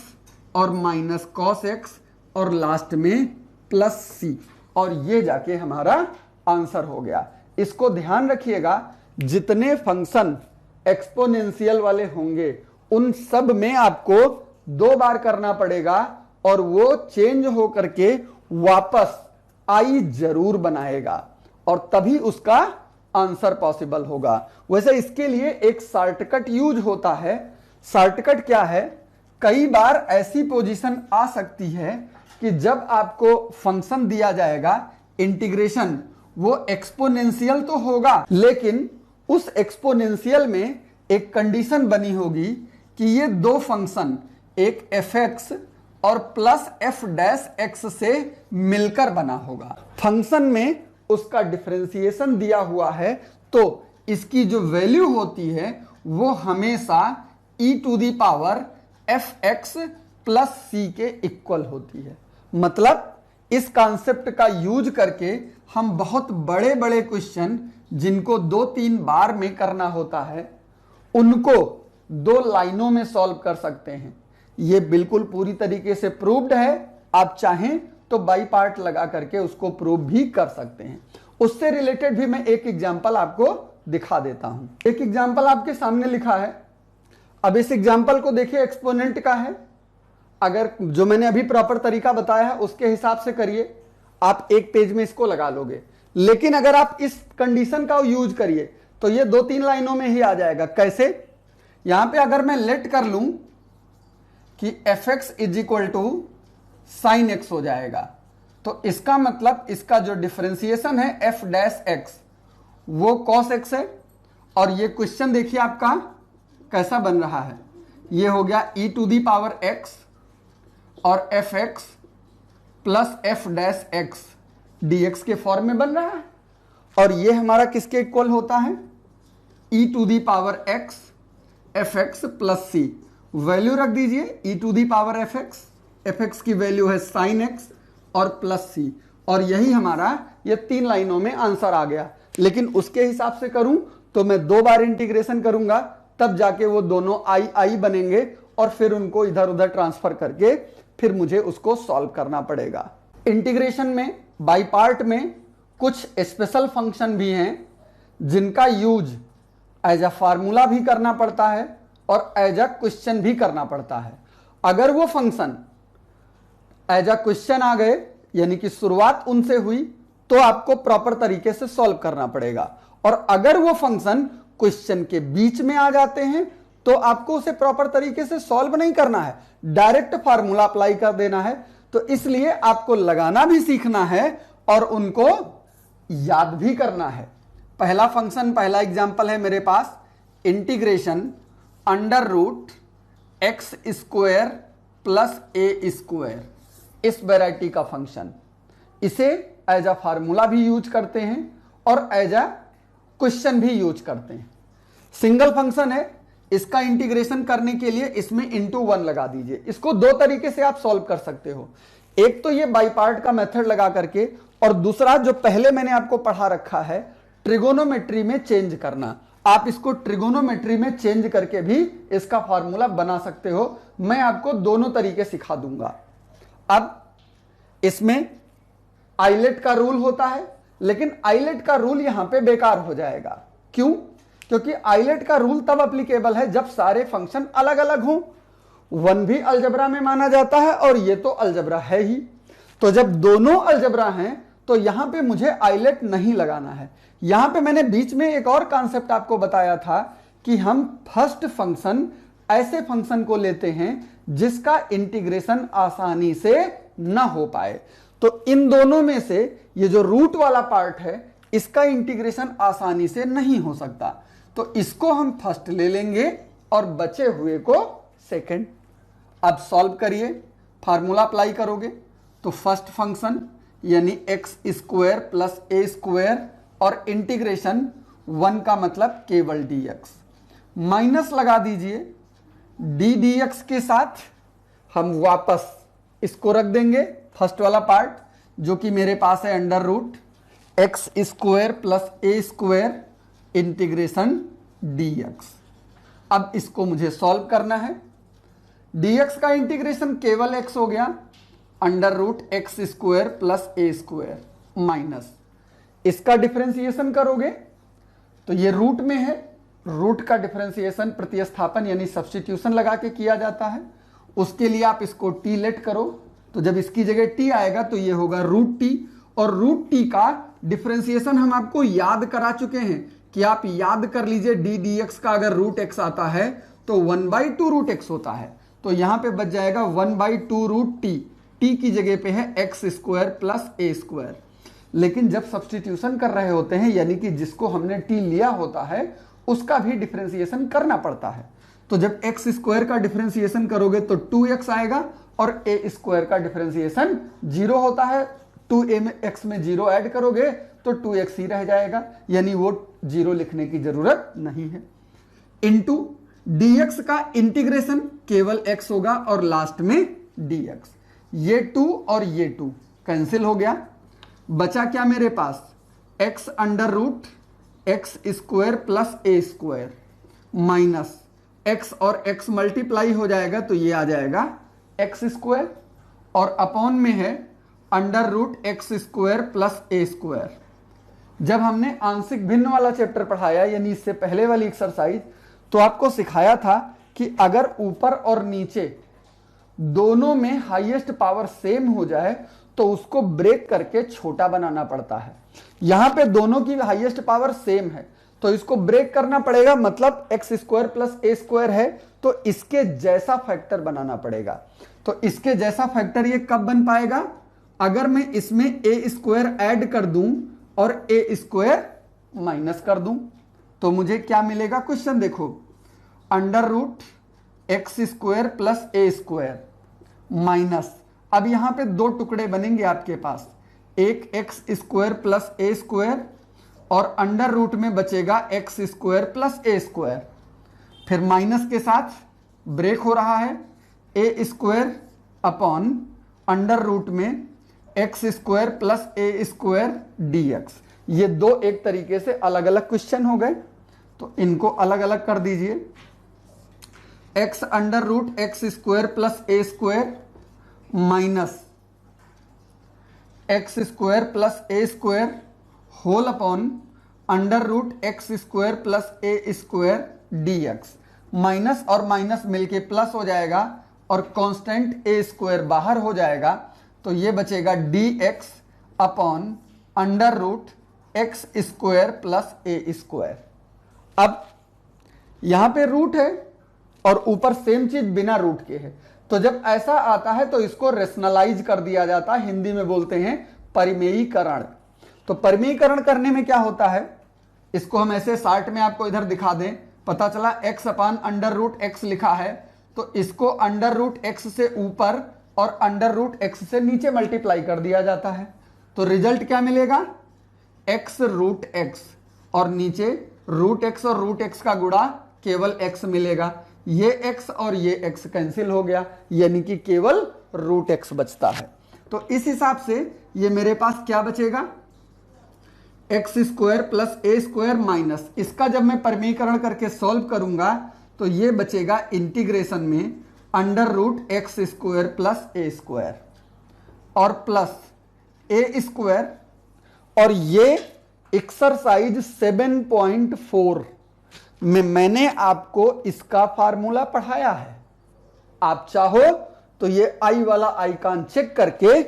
और माइनस cos x और लास्ट में प्लस c, और ये जाके हमारा आंसर हो गया। इसको ध्यान रखिएगा, जितने फंक्शन एक्सपोनेंशियल वाले होंगे उन सब में आपको 2 बार करना पड़ेगा और वो चेंज हो करके वापस आई जरूर बनाएगा और तभी उसका आंसर पॉसिबल होगा। वैसे इसके लिए एक शॉर्टकट यूज होता है। शॉर्टकट क्या है? कई बार ऐसी पोजीशन आ सकती है कि जब आपको फंक्शन दिया जाएगा इंटीग्रेशन, वो एक्सपोनेंशियल तो होगा लेकिन उस एक्सपोनेंशियल में एक कंडीशन बनी होगी कि ये 2 फंक्शन एक fx और प्लस f डैश x से मिलकर बना होगा। फंक्शन में उसका डिफरेंशिएशन दिया हुआ है तो इसकी जो वैल्यू होती है वो हमेशा e to the power fx plus c के इक्वल होती है। मतलब इस कॉन्सेप्ट का यूज करके हम बहुत बड़े बड़े क्वेश्चन जिनको 2-3 बार में करना होता है उनको 2 लाइनों में सॉल्व कर सकते हैं। ये बिल्कुल पूरी तरीके से प्रूव्ड है। आप चाहें तो बाई पार्ट लगा करके उसको प्रूव भी कर सकते हैं। उससे रिलेटेड भी मैं एक एग्जांपल आपको दिखा देता हूं। एक एग्जांपल आपके सामने लिखा है। अब इस एग्जांपल को देखिए, एक्सपोनेंट का है। अगर जो मैंने अभी प्रॉपर तरीका बताया है उसके हिसाब से करिए, आप एक पेज में इसको लगा लोगे। लेकिन अगर आप इस कंडीशन का यूज करिए तो ये 2-3 लाइनों में ही आ जाएगा। कैसे? यहां पे अगर मैं लेट कर लूं कि fx is equal to sine X हो जाएगा तो इसका मतलब इसका जो डिफरेंशिएशन है f डैश एक्स वो cos x है। और ये क्वेश्चन देखिए आपका कैसा बन रहा है। ये हो गया e to the power x और fx plus f dash X dx के फॉर्म में बन रहा है। और ये हमारा किसके इक्वल होता है? e to the power x fx plus c। Value रख दीजिए e to the power fx की वैल्यू है साइन x और प्लस c। और यही हमारा ये 3 लाइनों में आंसर आ गया। लेकिन उसके हिसाब से करूं तो मैं 2 बार इंटीग्रेशन करूंगा तब जाके वो दोनों आई बनेंगे और फिर उनको इधर उधर ट्रांसफर करके फिर मुझे उसको सॉल्व करना पड़ेगा। इंटीग्रेशन में बाई पार्ट में कुछ स्पेशल फंक्शन भी हैं जिनका यूज एज अ फार्मूला भी करना पड़ता है और एज अ क्वेश्चन भी करना पड़ता है। अगर वो फंक्शन एज अ क्वेश्चन आ गए यानी कि शुरुआत उनसे हुई तो आपको प्रॉपर तरीके से सॉल्व करना पड़ेगा। और अगर वो फंक्शन क्वेश्चन के बीच में आ जाते हैं तो आपको उसे प्रॉपर तरीके से सॉल्व नहीं करना है, डायरेक्ट फार्मूला अप्लाई कर देना है। तो इसलिए आपको लगाना भी सीखना है और उनको याद भी करना है। पहला फंक्शन, पहला एग्जांपल है मेरे पास, integration under root x square plus ए स्क्वायर, इस वैरायटी का फंक्शन। इसे एज अ फार्मूला भी यूज करते हैं और एज अ क्वेश्चन भी यूज करते हैं। सिंगल फंक्शन है, इसका इंटीग्रेशन करने के लिए इसमें इंटू 1 लगा दीजिए। इसको 2 तरीके से आप सॉल्व कर सकते हो। एक तो ये बाई पार्ट का मेथड लगा करके, और दूसरा जो पहले मैंने आपको पढ़ा रखा है ट्रिगोनोमेट्री में चेंज करना। आप इसको ट्रिगोनोमेट्री में चेंज करके भी इसका फार्मूला बना सकते हो। मैं आपको दोनों तरीके सिखा दूंगा। अब इसमें आइलेट का रूल होता है, लेकिन आइलेट का रूल यहां पे बेकार हो जाएगा। क्यों? क्योंकि आइलेट का रूल तब एप्लीकेबल है जब सारे फंक्शन अलग अलग हों। 1 भी अलजबरा में माना जाता है और ये तो अलजबरा है ही। तो जब दोनों अलजबरा हैं तो यहां पे मुझे आइलेट नहीं लगाना है। यहां पे मैंने बीच में एक और कॉन्सेप्ट आपको बताया था कि हम फर्स्ट फंक्शन ऐसे फंक्शन को लेते हैं जिसका इंटीग्रेशन आसानी से ना हो पाए। तो इन दोनों में से ये जो रूट वाला पार्ट है इसका इंटीग्रेशन आसानी से नहीं हो सकता, तो इसको हम फर्स्ट ले लेंगे और बचे हुए को सेकंड। अब सॉल्व करिए, फार्मूला अप्लाई करोगे तो फर्स्ट फंक्शन यानी एक्स स्क्वायर प्लस ए स्क्वायर और इंटीग्रेशन 1 का मतलब केवल dx, माइनस लगा दीजिए dx के साथ। हम वापस इसको रख देंगे फर्स्ट वाला पार्ट जो कि मेरे पास है under root x square plus ए स्क्वायर इंटीग्रेशन dx। अब इसको मुझे सॉल्व करना है। dx का इंटीग्रेशन केवल x हो गया, under root x square plus ए स्क्वायर, माइनस, इसका डिफरेंशिएशन करोगे तो ये रूट में है, रूट का डिफरेंशिएशन प्रतिस्थापन यानी सब्स्टिट्यूशन लगा के किया जाता है। उसके लिए आप इसको टी लेट करो, तो जब इसकी जगह टी आएगा तो ये होगा रूट टी, और रूट टी का डिफरेंशिएशन हम आपको याद करा चुके हैं कि आप याद कर लीजिए डी डी एक्स का अगर रूट एक्स आता है तो 1/2 रूट एक्स होता है, तो यहां पे बच जाएगा 1/2 रूट टी, टी की जगह पे है एक्स स्क्वायर प्लस ए स्क्वायर। लेकिन जब सब्स्टिट्यूशन कर रहे होते हैं यानी कि जिसको हमने टी लिया होता है उसका भी डिफरेंशिएशन करना पड़ता है, तो जब एक्स स्क्वायर का डिफरेंशिएशन करोगे तो 2x आएगा और ए स्क्वायर का डिफरेंशिएशन 0 होता है, 2a में x में 0 ऐड करोगे तो 2x ही रह जाएगा, यानी वो 0 लिखने की जरूरत नहीं है। इनटू dx का इंटीग्रेशन केवल x होगा और लास्ट में dx, ये 2 और ये 2 कैंसिल हो गया, बचा क्या मेरे पास x under root x square plus ए स्क्वायर माइनस x और x मल्टीप्लाई हो जाएगा तो ये आ जाएगा एक्स स्क्वायर, और अपॉन में है under root x square plus ए स्क्वायर। जब हमने आंशिक भिन्न वाला चैप्टर पढ़ाया यानी इससे पहले वाली एक्सरसाइज, तो आपको सिखाया था कि अगर ऊपर और नीचे दोनों में हाईएस्ट पावर सेम हो जाए तो उसको ब्रेक करके छोटा बनाना पड़ता है। यहां पे दोनों की हाईएस्ट पावर सेम है तो इसको ब्रेक करना पड़ेगा, मतलब एक्स स्क्वायर प्लस ए स्क्वायर है तो इसके जैसा फैक्टर बनाना पड़ेगा। तो इसके जैसा फैक्टर ये कब बन पाएगा, अगर मैं इसमें ए स्क्वायर ऐड कर दूं और ए स्क्वायर माइनस कर दूं तो मुझे क्या मिलेगा, क्वेश्चन देखो, under root x square plus ए स्क्वायर माइनस, अब यहां पे दो टुकड़े बनेंगे आपके पास, एक एक्स स्क्वायर प्लस ए स्क्वायर और अंडर रूट में बचेगा एक्स स्क्वायर प्लस ए स्क्वायर, फिर माइनस के साथ ब्रेक हो रहा है a square upon under root में एक्स स्क्वायर प्लस ए स्क्वायर डी एक्स। ये दो एक तरीके से अलग अलग क्वेश्चन हो गए, तो इनको अलग अलग कर दीजिए, x under root x square plus ए square minus x square plus ए square whole upon under root x square plus ए स्क्वायर डी एक्स। माइनस और माइनस मिलके प्लस हो जाएगा और कांस्टेंट ए स्क्वायर बाहर हो जाएगा, तो ये बचेगा d x upon under root x square plus ए स्क्वायर। अब यहां पे रूट है और ऊपर सेम चीज बिना रूट के है, तो जब ऐसा आता है तो इसको रेशनलाइज कर दिया जाता है, हिंदी में बोलते हैं परिमेयीकरण। तो परिमेयीकरण करने में क्या होता है, इसको हम ऐसे शार्ट में आपको इधर दिखा दें, पता चला x upon under root X लिखा है तो इसको अंडर रूट एक्स से ऊपर और अंडर रूट एक्स से नीचे मल्टीप्लाई कर दिया जाता है, तो रिजल्ट क्या मिलेगा, x रूट एक्स और नीचे रूट एक्स और रूट एक्स का गुणा केवल x मिलेगा, ये x और ये x कैंसिल हो गया यानी कि केवल रूट x बचता है। तो इस हिसाब से ये मेरे पास क्या बचेगा, एक्स स्क्वायर प्लस ए स्क्वायर माइनस, इसका जब मैं परिमेयीकरण करके सॉल्व करूंगा तो ये बचेगा इंटीग्रेशन में under root x square plus ए स्क्वायर और प्लस ए स्क्वायर, और ये एक्सरसाइज 7.4 में मैंने आपको इसका फार्मूला पढ़ाया है। आप चाहो तो ये आई वाला आइकॉन चेक करके,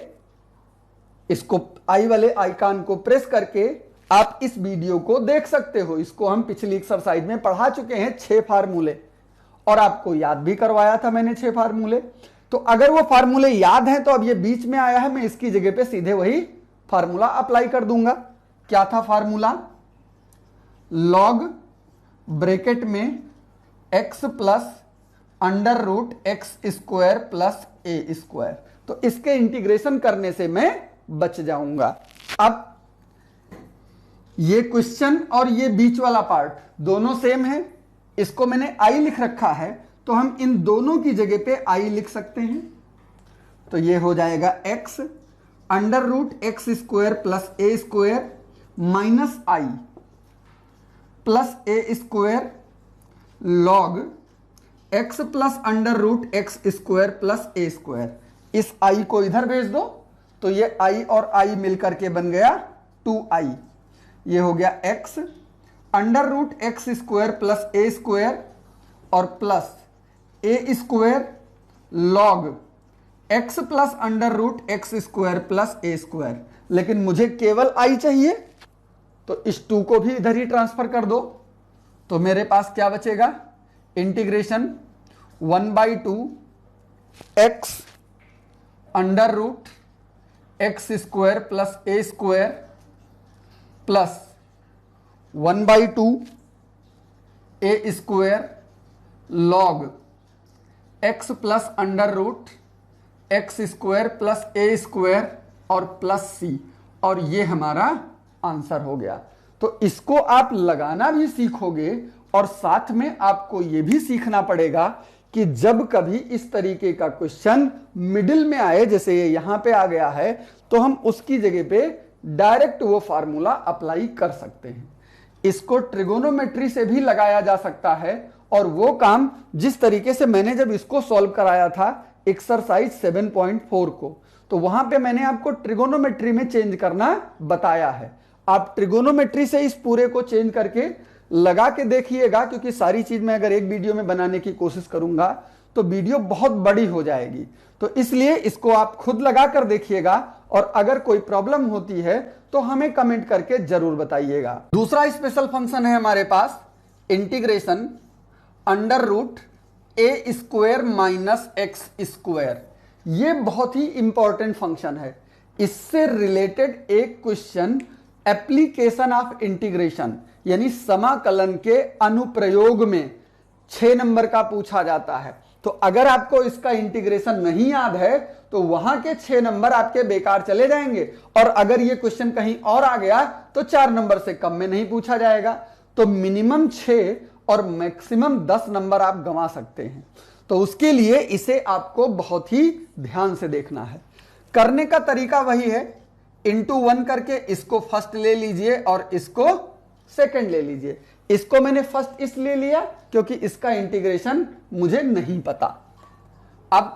इसको आई वाले आइकॉन को प्रेस करके आप इस वीडियो को देख सकते हो। इसको हम पिछली एक्सरसाइज में पढ़ा चुके हैं 6 फार्मूले, और आपको याद भी करवाया था मैंने 6 फार्मूले। तो अगर वो फार्मूले याद हैं तो अब ये बीच में आया है, मैं इसकी जगह पे सीधे वही फार्मूला अप्लाई कर दूंगा। क्या था फार्मूला, लॉग ब्रैकेट में x plus under root x square plus ए स्क्वायर, तो इसके इंटीग्रेशन करने से मैं बच जाऊंगा। अब ये क्वेश्चन और ये बीच वाला पार्ट दोनों सेम है, इसको मैंने i लिख रखा है तो हम इन दोनों की जगह पे i लिख सकते हैं, तो ये हो जाएगा x under root x square plus A square minus i plus A square log x plus under root x square plus A square. इस i को इधर भेज दो तो ये i और i मिलकर के बन गया 2i। ये हो गया x under root x square plus ए स्क्वायर और प्लस ए square log x plus under root x square plus ए स्क्वायर। लेकिन मुझे केवल i चाहिए, तो इस 2 को भी इधर ही ट्रांसफर कर दो। तो मेरे पास क्या बचेगा, integration 1/2 x under root x square plus A square plus 1/2 a square log x plus under root x square plus A square और प्लस c, और ये हमारा आंसर हो गया। तो इसको आप लगाना भी सीखोगे और साथ में आपको यह भी सीखना पड़ेगा कि जब कभी इस तरीके का क्वेश्चन मिडिल में आए, जैसे ये यहां पे आ गया है, तो हम उसकी जगह पे डायरेक्ट वो फार्मूला अप्लाई कर सकते हैं। इसको ट्रिगोनोमेट्री से भी लगाया जा सकता है, और वो काम जिस तरीके से मैंने जब इसको सॉल्व कराया था एक्सरसाइज 7.4 को, तो वहां पे मैंने आपको ट्रिगोनोमेट्री में चेंज करना बताया है। आप ट्रिगोनोमेट्री से इस पूरे को चेंज करके लगा के देखिएगा, क्योंकि सारी चीज मैं अगर एक वीडियो में बनाने की कोशिश करूंगा तो वीडियो बहुत बड़ी हो जाएगी। तो इसलिए इसको आप खुद लगा कर देखिएगा, और अगर कोई प्रॉब्लम होती है तो हमें कमेंट करके जरूर बताइएगा। दूसरा स्पेशल फंक्शन है हमारे पास integration under root a square minus x square. ये बहुत ही इंपॉर्टेंट फंक्शन है। इससे रिलेटेड एक क्वेश्चन एप्लीकेशन ऑफ इंटीग्रेशन यानी समाकलन के अनुप्रयोग में 6 नंबर का पूछा जाता है। तो अगर आपको इसका इंटीग्रेशन नहीं याद है तो वहां के 6 नंबर आपके बेकार चले जाएंगे, और अगर ये क्वेश्चन कहीं और आ गया तो 4 नंबर से कम में नहीं पूछा जाएगा। तो मिनिमम 6 और मैक्सिमम 10 नंबर आप गंवा सकते हैं। तो उसके लिए इसे आपको बहुत ही ध्यान से देखना है। करने का तरीका वही है, इंटू 1 करके इसको फर्स्ट ले लीजिए और इसको सेकंड ले लीजिए। इसको मैंने फर्स्ट इसलिए लिया क्योंकि इसका इंटीग्रेशन मुझे नहीं पता। अब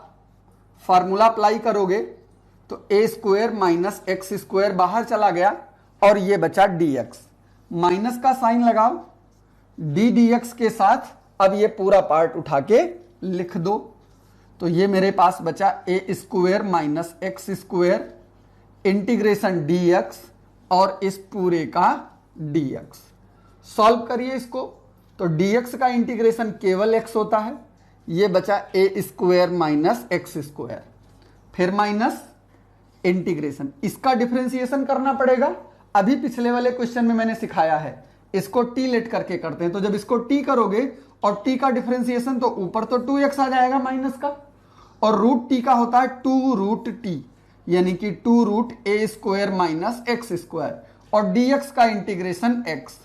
फार्मूला अप्लाई करोगे तो ए स्क्वायर माइनस एक्स स्क्वायर बाहर चला गया और ये बचा dx। माइनस का साइन लगाओ, डी dx के साथ अब ये पूरा पार्ट उठा के लिख दो। तो ये मेरे पास बचा a square minus x square integration dx और इस पूरे का dx। सॉल्व करिए इसको, तो dx का इंटीग्रेशन केवल x होता है। ये बचा a square minus x square, फिर माइनस इंटीग्रेशन, इसका डिफरेंशिएशन करना पड़ेगा। अभी पिछले वाले क्वेश्चन में मैंने सिखाया है, इसको t लेट करके करते हैं। तो जब इसको t करोगे और t का डिफरेंशिएशन, तो ऊपर तो 2x आ जाएगा माइनस का, और रूट t का होता है 2 रूट t, यानी कि 2 root a square minus x square, और dx का इंटीग्रेशन x।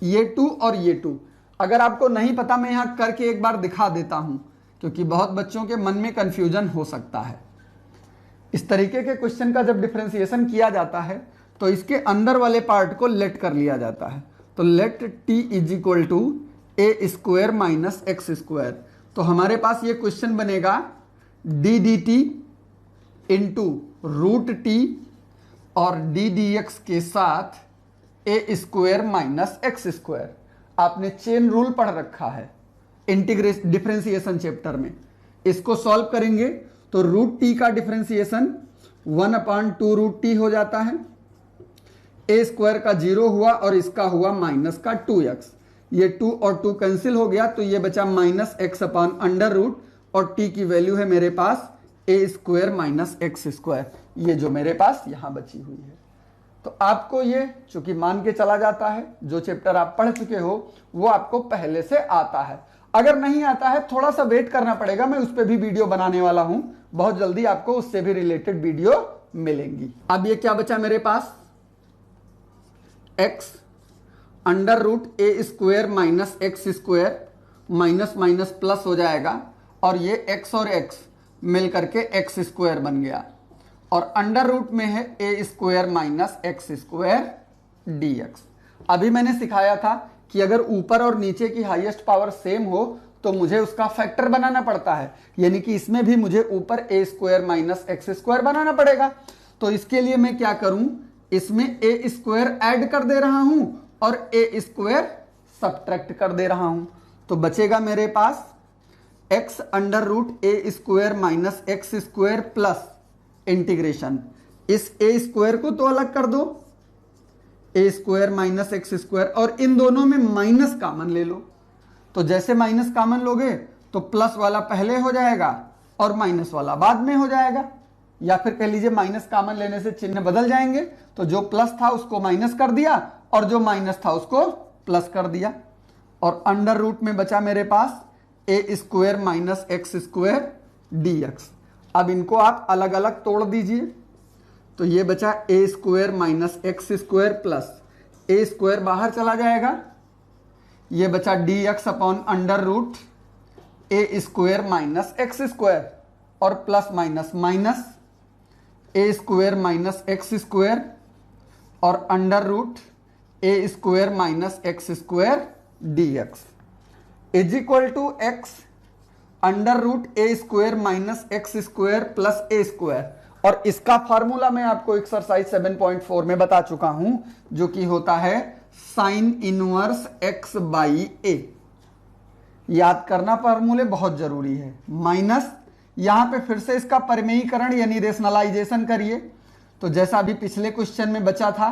ये 2 और ये 2 अगर आपको नहीं पता, मैं यहां करके एक बार दिखा देता हूं, क्योंकि बहुत बच्चों के मन में कंफ्यूजन हो सकता है। इस तरीके के क्वेश्चन का जब डिफरेंशिएशन किया जाता है तो इसके अंदर वाले पार्ट को लेट कर लिया जाता है। तो let t is equal to A square minus x square. तो हमारे पास ये क्वेश्चन बनेगा D D T into root T और डी डी एक्स के साथ A square minus x square. आपने चेन रूल पढ़ रखा है इंटीग्रेशन डिफरेंशिएशन चैप्टर में। इसको सॉल्व करेंगे तो रूट टी का डिफरेंशिएशन 1/2 रूट टी हो जाता है, ए स्क्वायर का 0 हुआ और इसका हुआ माइनस का 2x। ये 2 और 2 कैंसिल हो गया, तो ये बचा minus X upon under root, और t की वैल्यू है मेरे पास ए स्क्वायर माइनस एक्स स्क्वायर, ये जो मेरे पास यहां बची हुई है। तो आपको ये चूंकि मान के चला जाता है, जो चैप्टर आप पढ़ चुके हो वो आपको पहले से आता है। अगर नहीं आता है थोड़ा सा वेट करना पड़ेगा, मैं उस पर भी वीडियो बनाने वाला हूं, बहुत जल्दी आपको उससे भी रिलेटेड वीडियो मिलेंगी। अब ये क्या बचा मेरे पास, x under root a square minus x square, minus minus plus हो जाएगा, और ये x और x मिल करके एक्स स्क्वायर बन गया, और अंडर रूट में है a square minus x square dx। अभी मैंने सिखाया था कि अगर ऊपर और नीचे की हाईएस्ट पावर सेम हो तो मुझे उसका फैक्टर बनाना पड़ता है, यानी कि इसमें भी मुझे ऊपर ए स्क्वायर माइनस एक्स स्क्वायर बनाना पड़ेगा। तो इसके लिए मैं क्या करूं, इसमें ए स्क्वायर ऐड कर दे रहा हूं और ए स्क्वायर सब्ट्रैक्ट कर दे रहा हूं। तो बचेगा मेरे पास x under root a square minus x square plus integration, इस ए स्क्वायर को तो अलग कर दो, a square minus x square, और इन दोनों में माइनस कॉमन ले लो। तो जैसे माइनस कॉमन लोगे तो प्लस वाला पहले हो जाएगा और माइनस वाला बाद में हो जाएगा, या फिर कह लीजिए माइनस कॉमन लेने से चिन्ह बदल जाएंगे। तो जो प्लस था उसको माइनस कर दिया और जो माइनस था उसको प्लस कर दिया, और अंडर रूट में बचा मेरे पास ए square minus x square d x. अब इनको आप अलग अलग तोड़ दीजिए। तो ये बचा a square minus x square plus A square बाहर चला जाएगा, ये बचा d x upon under root a square minus x square और plus minus minus a square minus x square और under root a square minus x square d x is equal to x under root a square minus x square plus A square. और इसका formula मैं आपको exercise 7.4 में बता चुका हूं, जो कि होता है साइन इनवर्स एक्स बाई ए। याद करना फार्मूले बहुत जरूरी है। माइनस यहां पे फिर से इसका परिमेयीकरण यानी रेशनलाइजेशन करिए। तो जैसा अभी पिछले क्वेश्चन में बचा था,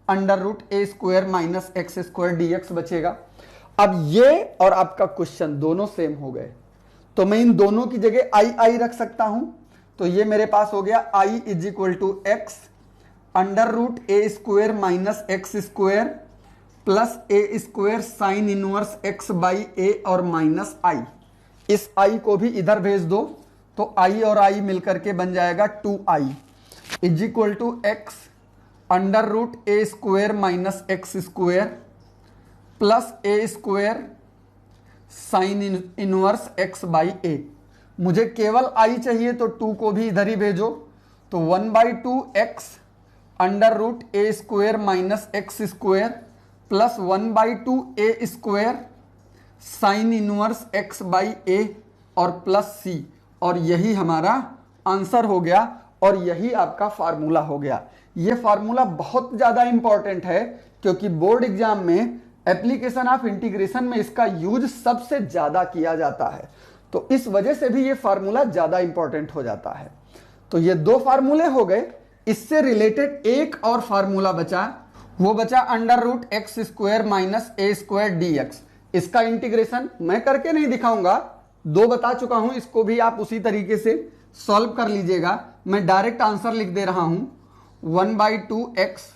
under root a square minus x square d x बचेगा। अब ये और आपका क्वेश्चन दोनों सेम हो गए, तो मैं इन दोनों की जगह आई आई रख सकता हूं। तो ये मेरे पास हो गया I is equal to x under root a square minus x square plus A square sine inverse x by a और माइनस आई। इस आई को भी इधर भेज दो तो आई और आई मिलकर के बन जाएगा 2i is equal to x under root a square minus x square plus A square sine inverse x by a. मुझे केवल आई चाहिए तो 2 को भी इधर ही भेजो। तो 1/2 x under root a square minus x square plus 1/2 a square sine inverse x by a और प्लस सी, और यही हमारा आंसर हो गया और यही आपका फार्मूला हो गया। यह फार्मूला बहुत ज्यादा इंपॉर्टेंट है क्योंकि बोर्ड एग्जाम में एप्लीकेशन ऑफ इंटीग्रेशन में इसका यूज सबसे ज्यादा किया जाता है, तो इस वजह से भी ये फार्मूला ज्यादा इंपॉर्टेंट हो जाता है। तो ये 2 फार्मूले हो गए। इससे रिलेटेड एक और फार्मूला बचा, वो बचा under root x square minus a square d x. इसका इंटीग्रेशन मैं करके नहीं दिखाऊंगा, 2 बता चुका हूं, इसको भी आप उसी तरीके से सॉल्व कर लीजिएगा। मैं डायरेक्ट आंसर लिख दे रहा हूं 1/2 x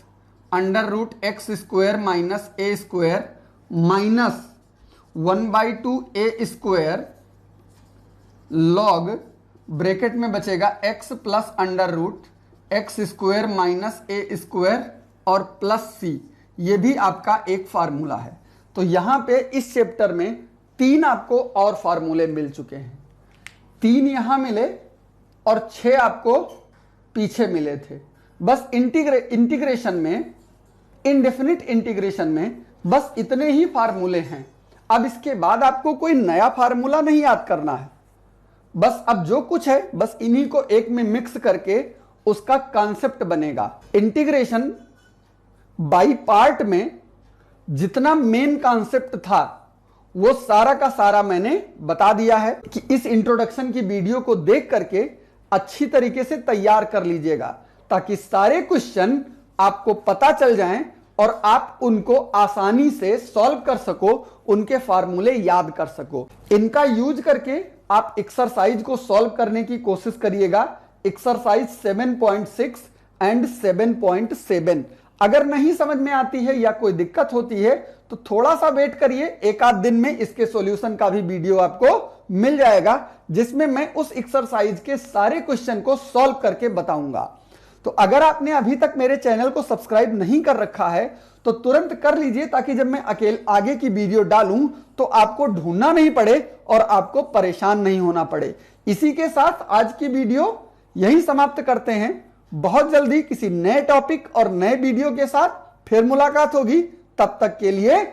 under root x square minus a square minus 1/2 a square log bracket में बचेगा x plus under root x square minus a square और प्लस सी। ये भी आपका एक फार्मूला है। तो यहां पे इस चैप्टर में 3 आपको और फार्मूले मिल चुके हैं, 3 यहां मिले और 6 आपको पीछे मिले थे। बस इंटीग्रेशन में, इनडेफिनिट इंटीग्रेशन में बस इतने ही फार्मूले हैं। अब इसके बाद आपको कोई नया फार्मूला नहीं याद करना है, बस अब जो कुछ है बस इन्हीं को एक में मिक्स करके उसका कॉन्सेप्ट बनेगा। इंटीग्रेशन बाय पार्ट में जितना मेन कॉन्सेप्ट था वो सारा का सारा मैंने बता दिया है कि इस इंट्रोडक्शन की वीडियो को देख करके अच्छी तरीके से तैयार कर लीजिएगा ताकि सारे क्वेश्चन आपको पता चल जाएं और आप उनको आसानी से सॉल्व कर सको, उनके फार्मूले याद कर सको। इनका यूज करके आप एक्सरसाइज को सॉल्व करने की कोशिश करिएगा, एक्सरसाइज 7.6 एंड 7.7। अगर नहीं समझ में आती है या कोई दिक्कत होती है तो थोड़ा सा वेट करिए, एक आध दिन में इसके सॉल्यूशन का भी वीडियो आपको मिल जाएगा जिसमें मैं उस एक्सरसाइज के सारे क्वेश्चन को सॉल्व करके बताऊंगा। तो अगर आपने अभी तक मेरे चैनल को सब्सक्राइब नहीं कर रखा है तो तुरंत कर लीजिए ताकि जब मैं आगे की वीडियो डालूं तो आपको ढूंढना नहीं पड़े और आपको परेशान नहीं होना पड़े। इसी के साथ आज की वीडियो यहीं समाप्त करते हैं। बहुत जल्दी किसी नए टॉपिक और नए वीडियो के साथ फिर मुलाकात होगी, तब तक के लिए